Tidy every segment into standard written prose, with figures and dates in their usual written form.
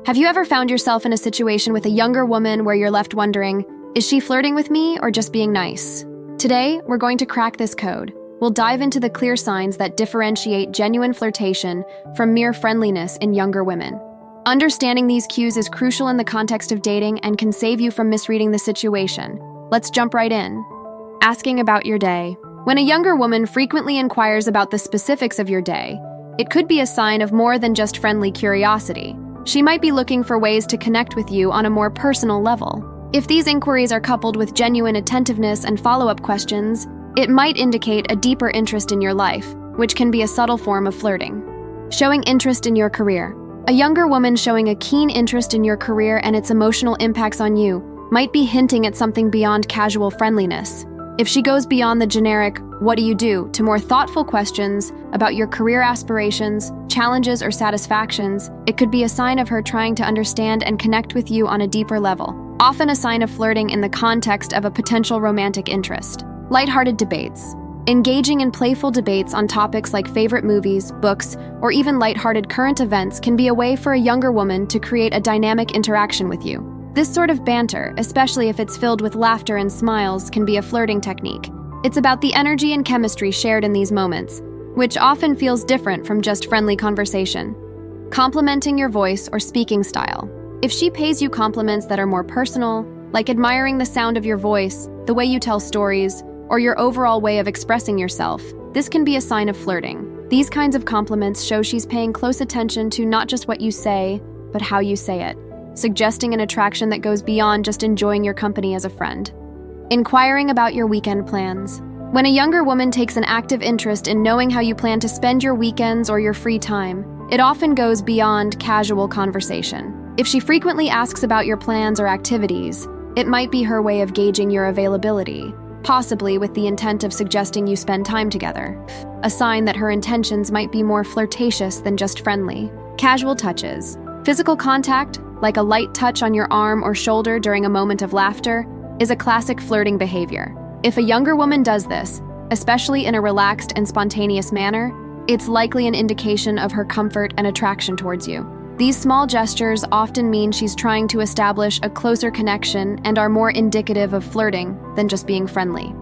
Have you ever found yourself in a situation with a younger woman where you're left wondering, is she flirting with me or just being nice? Today, we're going to crack this code. We'll dive into the clear signs that differentiate genuine flirtation from mere friendliness in younger women. Understanding these cues is crucial in the context of dating and can save you from misreading the situation. Let's jump right in. Asking about your day. When a younger woman frequently inquires about the specifics of your day, it could be a sign of more than just friendly curiosity. She might be looking for ways to connect with you on a more personal level. If these inquiries are coupled with genuine attentiveness and follow-up questions, it might indicate a deeper interest in your life, which can be a subtle form of flirting. Showing interest in your career. A younger woman showing a keen interest in your career and its emotional impacts on you might be hinting at something beyond casual friendliness. If she goes beyond the generic, "what do you do?" to more thoughtful questions about your career aspirations, challenges, or satisfactions, it could be a sign of her trying to understand and connect with you on a deeper level, often a sign of flirting in the context of a potential romantic interest. Lighthearted debates. Engaging in playful debates on topics like favorite movies, books, or even lighthearted current events can be a way for a younger woman to create a dynamic interaction with you. This sort of banter, especially if it's filled with laughter and smiles, can be a flirting technique. It's about the energy and chemistry shared in these moments, which often feels different from just friendly conversation. Complimenting your voice or speaking style. If she pays you compliments that are more personal, like admiring the sound of your voice, the way you tell stories, or your overall way of expressing yourself, this can be a sign of flirting. These kinds of compliments show she's paying close attention to not just what you say, but how you say it, suggesting an attraction that goes beyond just enjoying your company as a friend. Inquiring about your weekend plans. When a younger woman takes an active interest in knowing how you plan to spend your weekends or your free time, it often goes beyond casual conversation. If she frequently asks about your plans or activities, it might be her way of gauging your availability, possibly with the intent of suggesting you spend time together, a sign that her intentions might be more flirtatious than just friendly. Casual touches. Physical contact, like a light touch on your arm or shoulder during a moment of laughter, is a classic flirting behavior. If a younger woman does this, especially in a relaxed and spontaneous manner, it's likely an indication of her comfort and attraction towards you. These small gestures often mean she's trying to establish a closer connection and are more indicative of flirting than just being friendly.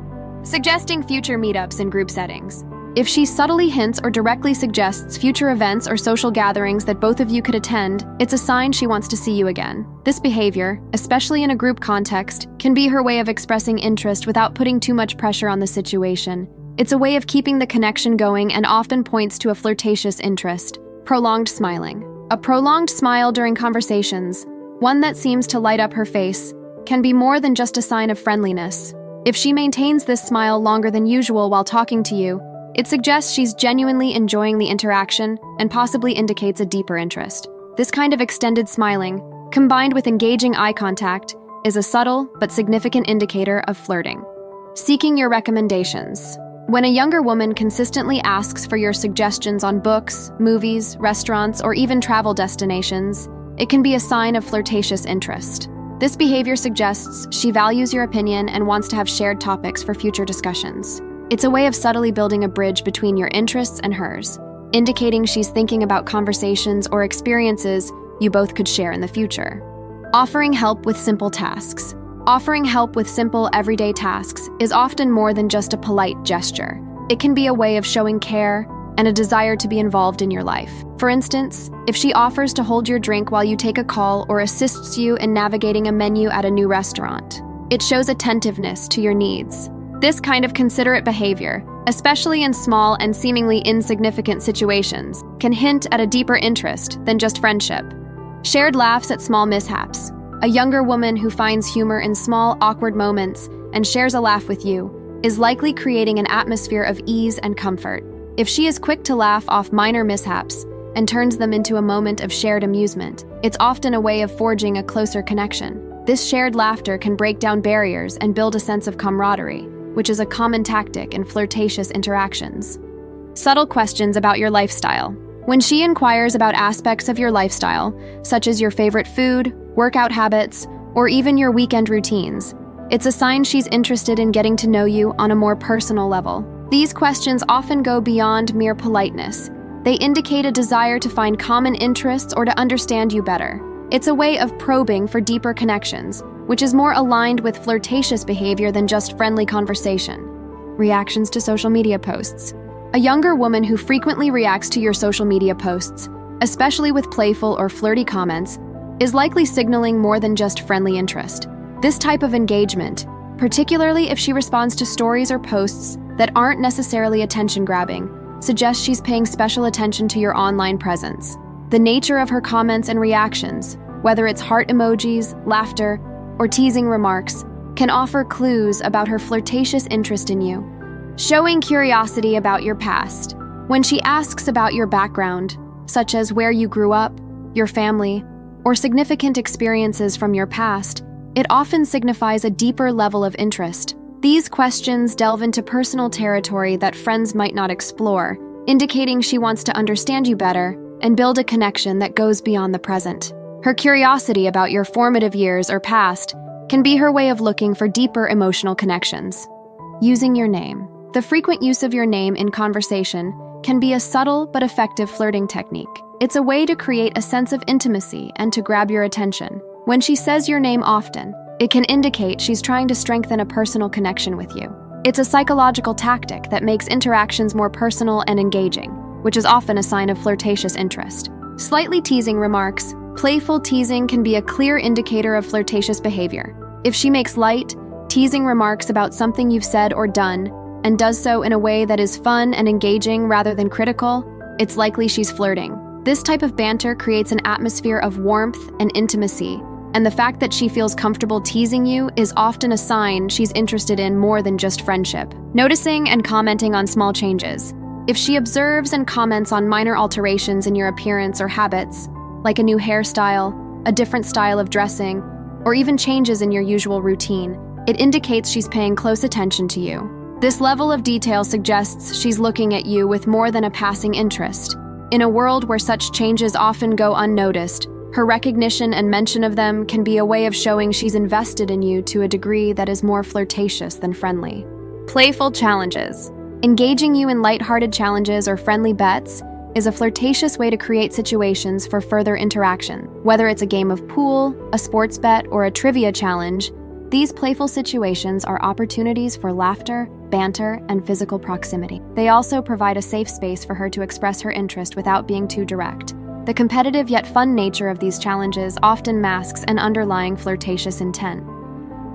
Suggesting future meetups in group settings. If she subtly hints or directly suggests future events or social gatherings that both of you could attend, it's a sign she wants to see you again. This behavior, especially in a group context, can be her way of expressing interest without putting too much pressure on the situation. It's a way of keeping the connection going and often points to a flirtatious interest. Prolonged smiling. A prolonged smile during conversations, one that seems to light up her face, can be more than just a sign of friendliness. If she maintains this smile longer than usual while talking to you, it suggests she's genuinely enjoying the interaction and possibly indicates a deeper interest. This kind of extended smiling, combined with engaging eye contact, is a subtle but significant indicator of flirting. Seeking your recommendations. When a younger woman consistently asks for your suggestions on books, movies, restaurants, or even travel destinations, it can be a sign of flirtatious interest. This behavior suggests she values your opinion and wants to have shared topics for future discussions. It's a way of subtly building a bridge between your interests and hers, indicating she's thinking about conversations or experiences you both could share in the future. Offering help with simple tasks. Offering help with simple, everyday tasks is often more than just a polite gesture. It can be a way of showing care and a desire to be involved in your life. For instance, if she offers to hold your drink while you take a call or assists you in navigating a menu at a new restaurant, it shows attentiveness to your needs. This kind of considerate behavior, especially in small and seemingly insignificant situations, can hint at a deeper interest than just friendship. Shared laughs at small mishaps. A younger woman who finds humor in small, awkward moments and shares a laugh with you is likely creating an atmosphere of ease and comfort. If she is quick to laugh off minor mishaps and turns them into a moment of shared amusement, it's often a way of forging a closer connection. This shared laughter can break down barriers and build a sense of camaraderie, which is a common tactic in flirtatious interactions. Subtle questions about your lifestyle. When she inquires about aspects of your lifestyle, such as your favorite food, workout habits, or even your weekend routines, it's a sign she's interested in getting to know you on a more personal level. These questions often go beyond mere politeness. They indicate a desire to find common interests or to understand you better. It's a way of probing for deeper connections, which is more aligned with flirtatious behavior than just friendly conversation. Reactions to social media posts. A younger woman who frequently reacts to your social media posts, especially with playful or flirty comments, is likely signaling more than just friendly interest. This type of engagement, particularly if she responds to stories or posts that aren't necessarily attention-grabbing, suggests she's paying special attention to your online presence. The nature of her comments and reactions, whether it's heart emojis, laughter, or teasing remarks, can offer clues about her flirtatious interest in you. Showing curiosity about your past. When she asks about your background, such as where you grew up, your family, or significant experiences from your past, it often signifies a deeper level of interest. These questions delve into personal territory that friends might not explore, indicating she wants to understand you better and build a connection that goes beyond the present. Her curiosity about your formative years or past can be her way of looking for deeper emotional connections. Using your name. The frequent use of your name in conversation can be a subtle but effective flirting technique. It's a way to create a sense of intimacy and to grab your attention. When she says your name often, it can indicate she's trying to strengthen a personal connection with you. It's a psychological tactic that makes interactions more personal and engaging, which is often a sign of flirtatious interest. Slightly teasing remarks. Playful teasing can be a clear indicator of flirtatious behavior. If she makes light, teasing remarks about something you've said or done, and does so in a way that is fun and engaging rather than critical, it's likely she's flirting. This type of banter creates an atmosphere of warmth and intimacy, and the fact that she feels comfortable teasing you is often a sign she's interested in more than just friendship. Noticing and commenting on small changes. If she observes and comments on minor alterations in your appearance or habits, like a new hairstyle, a different style of dressing, or even changes in your usual routine, it indicates she's paying close attention to you. This level of detail suggests she's looking at you with more than a passing interest. In a world where such changes often go unnoticed, her recognition and mention of them can be a way of showing she's invested in you to a degree that is more flirtatious than friendly. Playful challenges. Engaging you in lighthearted challenges or friendly bets is a flirtatious way to create situations for further interaction. Whether it's a game of pool, a sports bet, or a trivia challenge, these playful situations are opportunities for laughter, banter, and physical proximity. They also provide a safe space for her to express her interest without being too direct. The competitive yet fun nature of these challenges often masks an underlying flirtatious intent.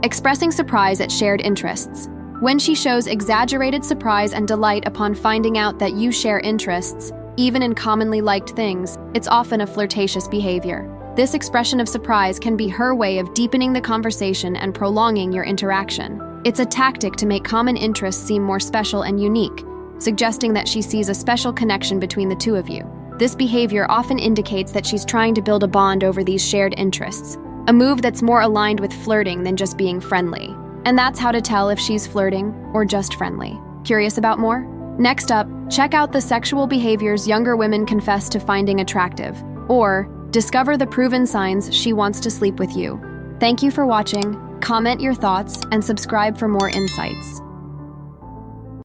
Expressing surprise at shared interests. When she shows exaggerated surprise and delight upon finding out that you share interests, even in commonly liked things, it's often a flirtatious behavior. This expression of surprise can be her way of deepening the conversation and prolonging your interaction. It's a tactic to make common interests seem more special and unique, suggesting that she sees a special connection between the two of you. This behavior often indicates that she's trying to build a bond over these shared interests, a move that's more aligned with flirting than just being friendly. And that's how to tell if she's flirting or just friendly. Curious about more? Next up, check out the sexual behaviors younger women confess to finding attractive, or discover the proven signs she wants to sleep with you. Thank you for watching. Comment your thoughts and subscribe for more insights.